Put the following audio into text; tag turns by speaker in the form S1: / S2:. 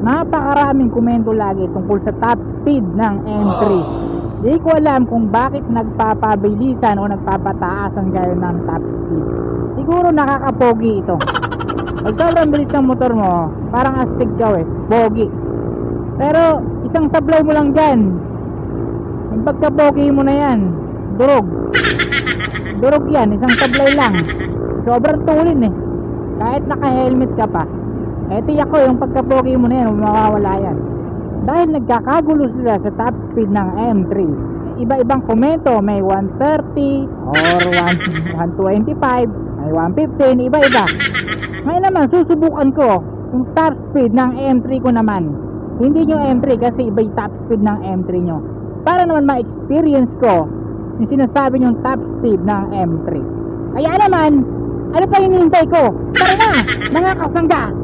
S1: napakaraming komento lagi tungkol sa top speed ng M3. Di ko alam kung bakit nagpapabilisan o nagpapataasan kayo ng top speed. Siguro nakakapogi ito. Pag sobrang bilis ng motor mo, parang astig ka pogi. Pero isang sablay mo lang dyan, yung pagkapogi mo na yan, durog yan, isang sablay lang. Sobrang tulin kahit naka helmet ka pa. Tiyak ko yung pagkapogi mo na yan, mawawala yan. Dahil nagkakagulo sila sa top speed ng M3. Iba-ibang komento, may 130 or 125, may 115, iba-iba. Ngayon naman susubukan ko yung top speed ng M3 ko naman. Hindi nyo M3 kasi iba yung top speed ng M3 nyo, para naman ma-experience ko yung sinasabi yung top speed ng M3. Kaya naman, ano pa hinihintay ko? Tara na mga kasangga!